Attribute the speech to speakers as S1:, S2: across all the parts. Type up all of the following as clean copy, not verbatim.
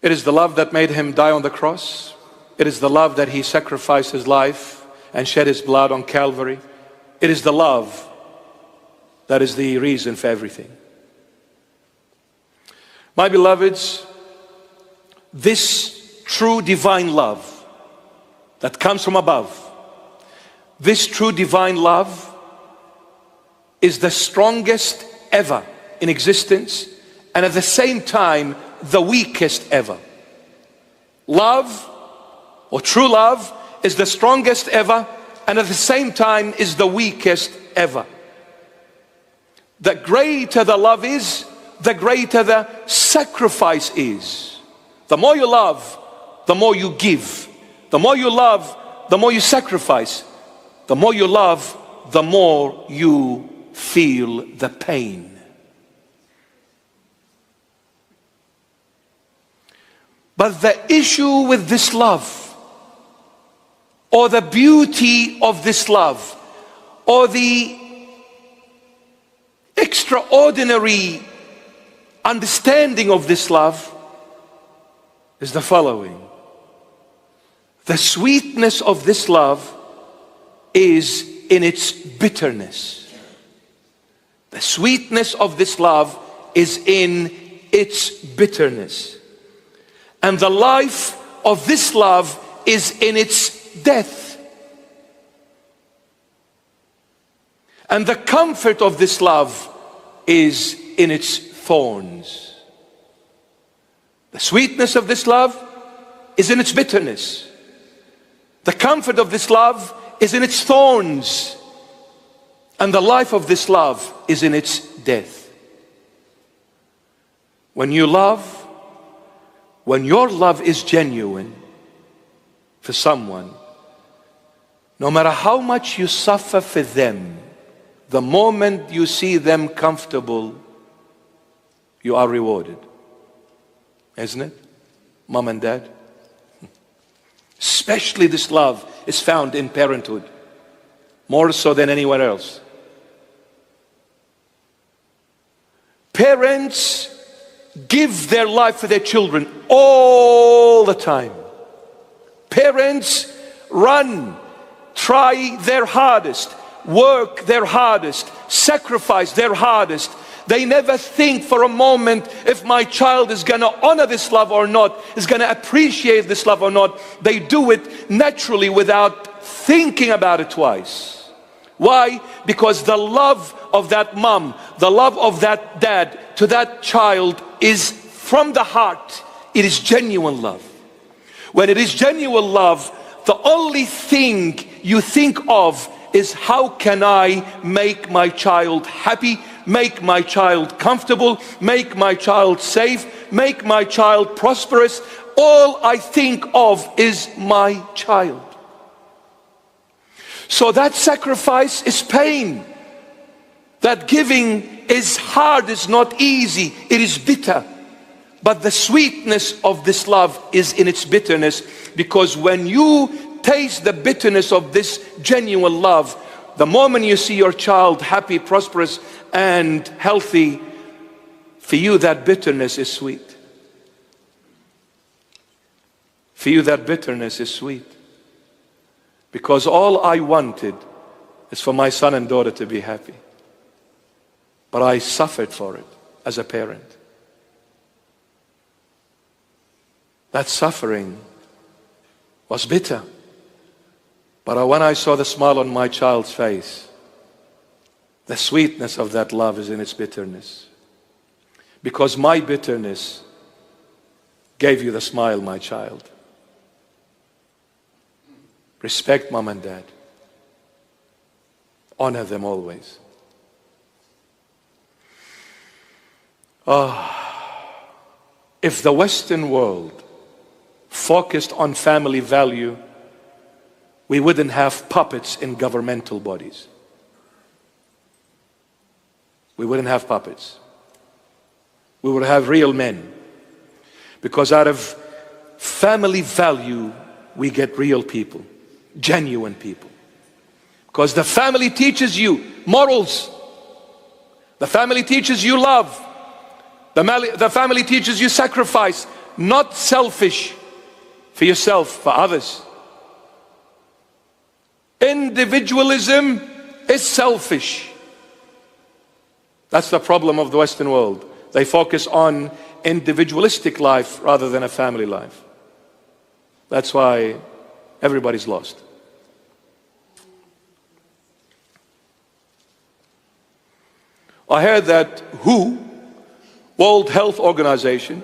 S1: It is the love that made him die on the cross. It is the love that he sacrificed his life and shed his blood on Calvary. It is the love that is the reason for everything. My beloveds, this true divine love that comes from above, this true divine love is the strongest ever in existence, and at the same time the weakest ever. Love, or true love, is the strongest ever, and at the same time is the weakest ever. The greater the love is, the greater the sacrifice is. The more you love, the more you give. The more you love, the more you sacrifice. The more you love, the more you feel the pain. But the issue with this love, or the beauty of this love, or the extraordinary understanding of this love is the following. The sweetness of this love is in its bitterness. The sweetness of this love is in its bitterness. And the life of this love is in its death. And the comfort of this love is in its thorns. The sweetness of this love is in its bitterness. The comfort of this love is in its thorns. And the life of this love is in its death. When you love, when your love is genuine for someone, no matter how much you suffer for them, the moment you see them comfortable, you are rewarded. Isn't it? Mom and dad? Especially this love is found in parenthood, more so than anywhere else. Parents give their life for their children all the time. Parents run, try their hardest, work their hardest, sacrifice their hardest. They never think for a moment if my child is going to honor this love or not, is going to appreciate this love or not. They do it naturally without thinking about it twice. Why? Because the love of that mom, the love of that dad to that child is from the heart. It is genuine love. When it is genuine love, the only thing you think of is how can I make my child happy, make my child comfortable, make my child safe, make my child prosperous. All I think of is my child. So that sacrifice is pain. That giving is hard, it's not easy, it is bitter. But the sweetness of this love is in its bitterness, because when you taste the bitterness of this genuine love, the moment you see your child happy, prosperous, and healthy, for you that bitterness is sweet. For you that bitterness is sweet. Because all I wanted is for my son and daughter to be happy. But I suffered for it as a parent. That suffering was bitter. But when I saw the smile on my child's face, the sweetness of that love is in its bitterness. Because my bitterness gave you the smile, my child. Respect mom and dad. Honor them always. If the Western world focused on family value, we wouldn't have puppets in governmental bodies. We wouldn't have puppets. We would have real men. Because out of family value, we get real people, genuine people. Because the family teaches you morals. The family teaches you love. The family teaches you sacrifice. not selfish for yourself, for others. Individualism is selfish. That's the problem of the Western world. They focus on individualistic life rather than a family life. That's why everybody's lost. I heard that World Health Organization,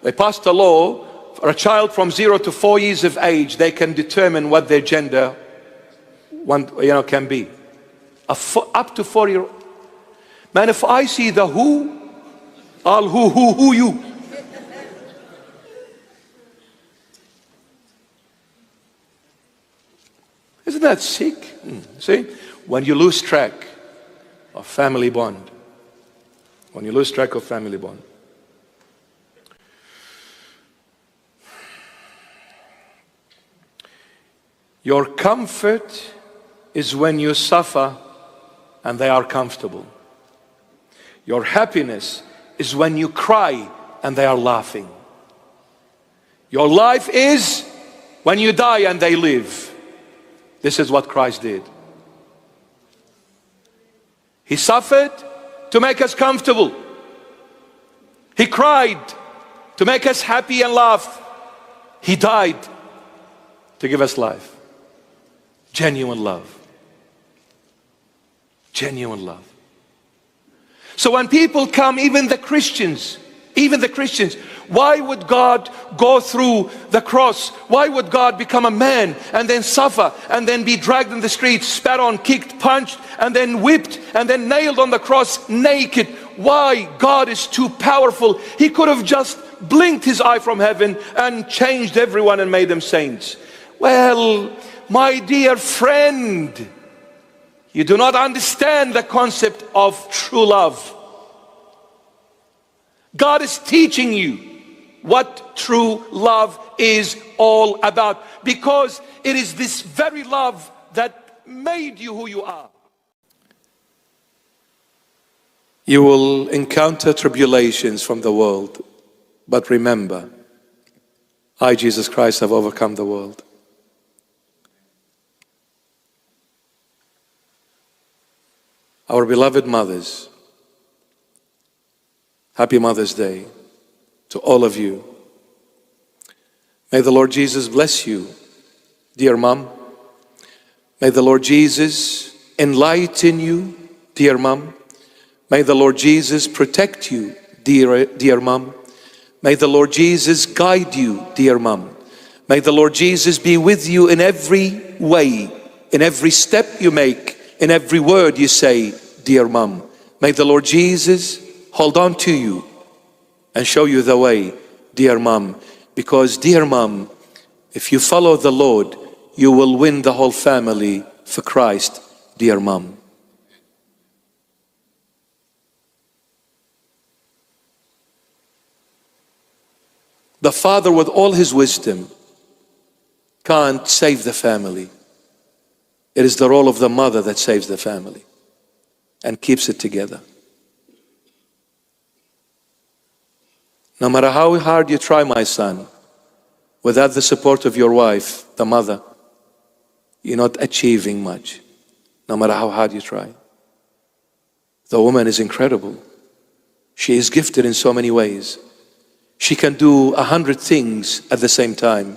S1: they passed a law for a child from 0 to 4 years of age, they can determine what their gender can be. Up to 4-year-old. Man, if I see the I'll who you. Isn't that sick? See, when you lose track of family bond, your comfort is when you suffer and they are comfortable. Your happiness is when you cry and they are laughing. Your life is when you die and they live. This is what Christ did. He suffered to make us comfortable. He cried to make us happy and laugh. He died to give us life. Genuine love. Genuine love. So when people come, even the Christians, why would God go through the cross? Why would God become a man and then suffer and then be dragged in the streets, spat on, kicked, punched, and then whipped and then nailed on the cross naked? Why? God is too powerful. He could have just blinked his eye from heaven and changed everyone and made them saints. Well, my dear friend, you do not understand the concept of true love. God is teaching you what true love is all about, because it is this very love that made you who you are. You will encounter tribulations from the world, but remember, I, Jesus Christ, have overcome the world. Our beloved mothers, happy Mother's Day to all of you. May the Lord Jesus bless you, dear mom. May the Lord Jesus enlighten you, dear mom. May the Lord Jesus protect you, dear mom. May the Lord Jesus guide you, dear mom. May the Lord Jesus be with you in every way, in every step you make, in every word you say, dear mom. May the Lord Jesus hold on to you and show you the way, dear mom. Because, dear mom, if you follow the Lord, you will win the whole family for Christ, dear mom. The father, with all his wisdom, can't save the family. It is the role of the mother that saves the family and keeps it together. No matter how hard you try, my son, without the support of your wife, the mother, you're not achieving much, no matter how hard you try. The woman is incredible. She is gifted in so many ways. She can do 100 things at the same time,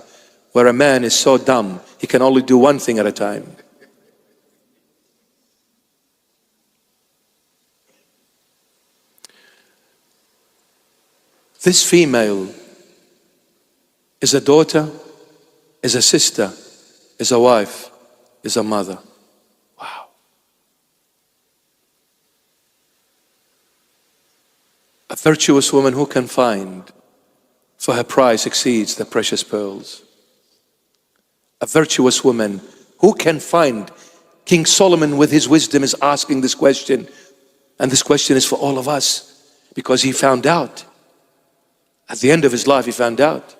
S1: where a man is so dumb, he can only do one thing at a time. This female is a daughter, is a sister, is a wife, is a mother. Wow. A virtuous woman who can find, for her price exceeds the precious pearls. A virtuous woman who can find. King Solomon, with his wisdom, is asking this question, and this question is for all of us, because he found out. At the end of his life, he found out.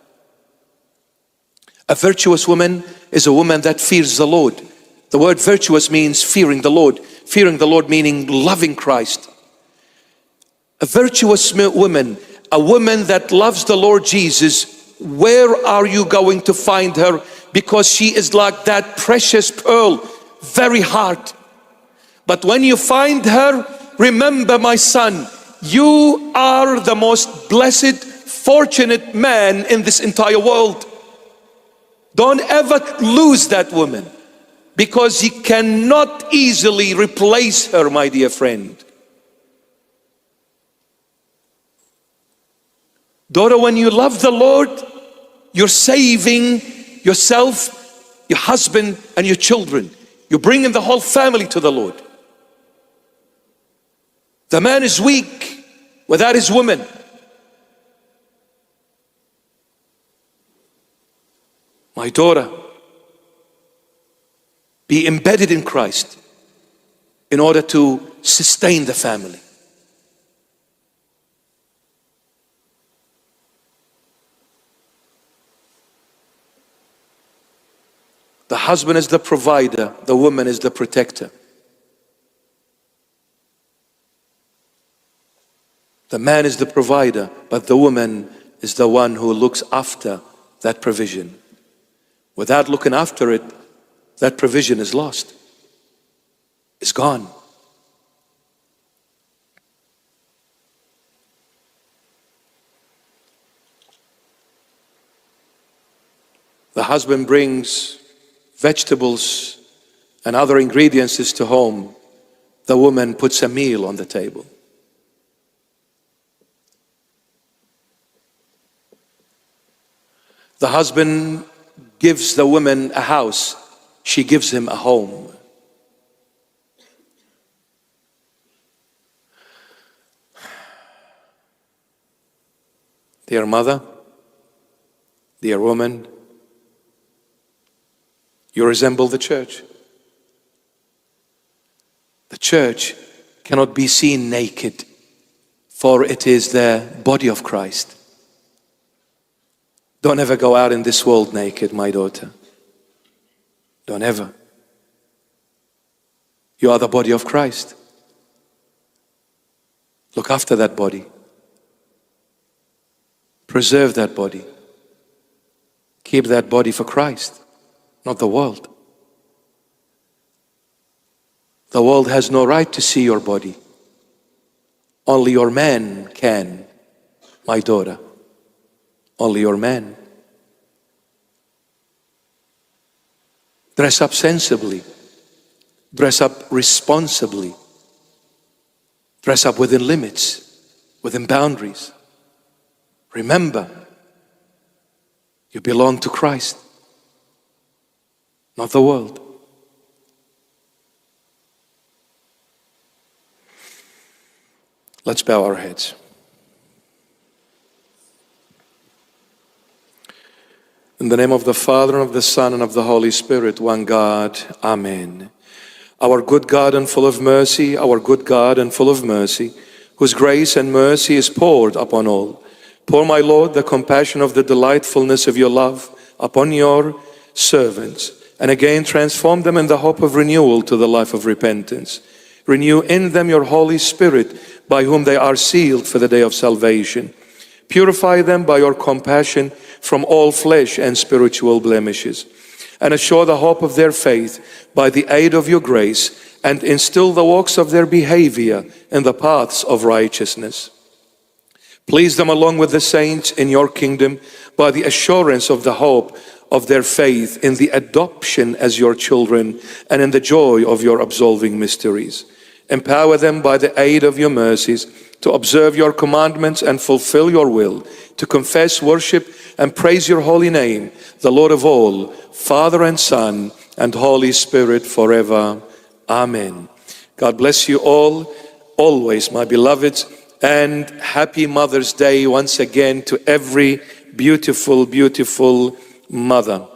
S1: A virtuous woman is a woman that fears the Lord. The word virtuous means fearing the Lord. Fearing the Lord meaning loving Christ. A virtuous woman, A woman that loves the Lord Jesus, where are you going to find her? Because she is like that precious pearl, very hard. But when you find her, remember, my son, you are the most blessed, fortunate man in this entire world. Don't ever lose that woman, because you cannot easily replace her, my dear friend. Daughter, when you love the Lord, you're saving yourself, your husband, and your children. You're bringing the whole family to the Lord. The man is weak without his woman. My daughter, be embedded in Christ in order to sustain the family. The husband is the provider, the woman is the protector. The man is the provider, but the woman is the one who looks after that provision. Without looking after it, that provision is lost. It's gone. The husband brings vegetables and other ingredients to home. The woman puts a meal on the table. The husband gives the woman a house. She gives him a home. Dear mother, dear woman, you resemble the church. The church cannot be seen naked, for it is the body of Christ. Don't ever go out in this world naked, my daughter. Don't ever. You are the body of Christ. Look after that body. Preserve that body. Keep that body for Christ, not the world. The world has no right to see your body. Only your man can, my daughter. Only your man. Dress up sensibly. Dress up responsibly. Dress up within limits, within boundaries. Remember, you belong to Christ, not the world. Let's bow our heads. In the name of the Father, and of the Son, and of the Holy Spirit, one God. Amen. Our good God and full of mercy, our good God and full of mercy, whose grace and mercy is poured upon all. Pour, my Lord, the compassion of the delightfulness of your love upon your servants, and again transform them in the hope of renewal to the life of repentance. Renew in them your Holy Spirit, by whom they are sealed for the day of salvation. Purify them by your compassion from all flesh and spiritual blemishes, and assure the hope of their faith by the aid of your grace, and instill the works of their behavior in the paths of righteousness. Please them along with the saints in your kingdom by the assurance of the hope of their faith in the adoption as your children and in the joy of your absolving mysteries. Empower them by the aid of your mercies to observe your commandments and fulfill your will, to confess, worship, and praise your holy name, the Lord of all, Father and Son and Holy Spirit, forever. Amen. God bless you all, always, my beloveds, and happy Mother's Day once again to every beautiful, beautiful mother.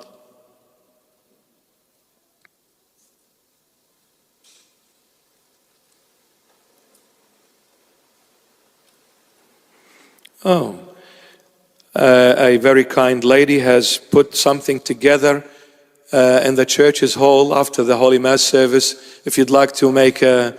S1: A very kind lady has put something together in the church's hall after the Holy Mass service. If you'd like to make a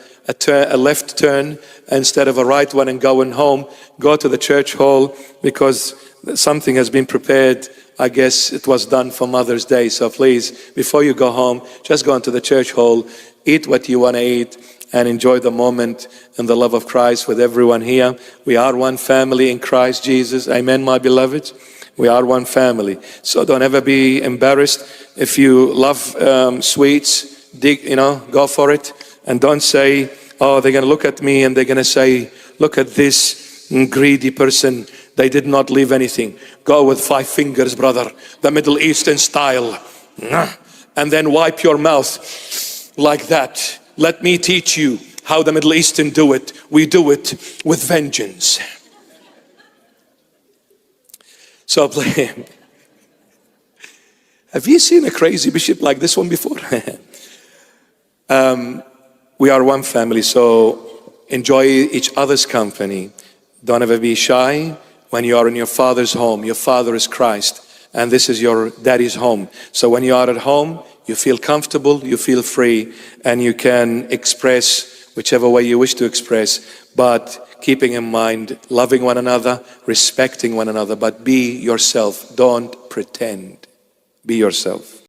S1: left turn instead of a right one and going home, go to the church hall, because something has been prepared. I guess it was done for Mother's Day. So please, before you go home, just go into the church hall, eat what you want to eat, and enjoy the moment and the love of Christ with everyone here. We are one family in Christ Jesus. Amen, my beloved. We are one family. So don't ever be embarrassed. If you love sweets, go for it. And don't say, oh, they're going to look at me and they're going to say, look at this greedy person. They did not leave anything. Go with 5 fingers, brother, the Middle Eastern style. And then wipe your mouth like that. Let me teach you how the Middle Eastern do it. We do it with vengeance. So have you seen a crazy bishop like this one before? We are one family, so enjoy each other's company. Don't ever be shy when you are in your Father's home. Your Father is Christ, and this is your daddy's home. So when you are at home, you feel comfortable, you feel free, and you can express whichever way you wish to express, but keeping in mind, loving one another, respecting one another, but be yourself. Don't pretend. Be yourself.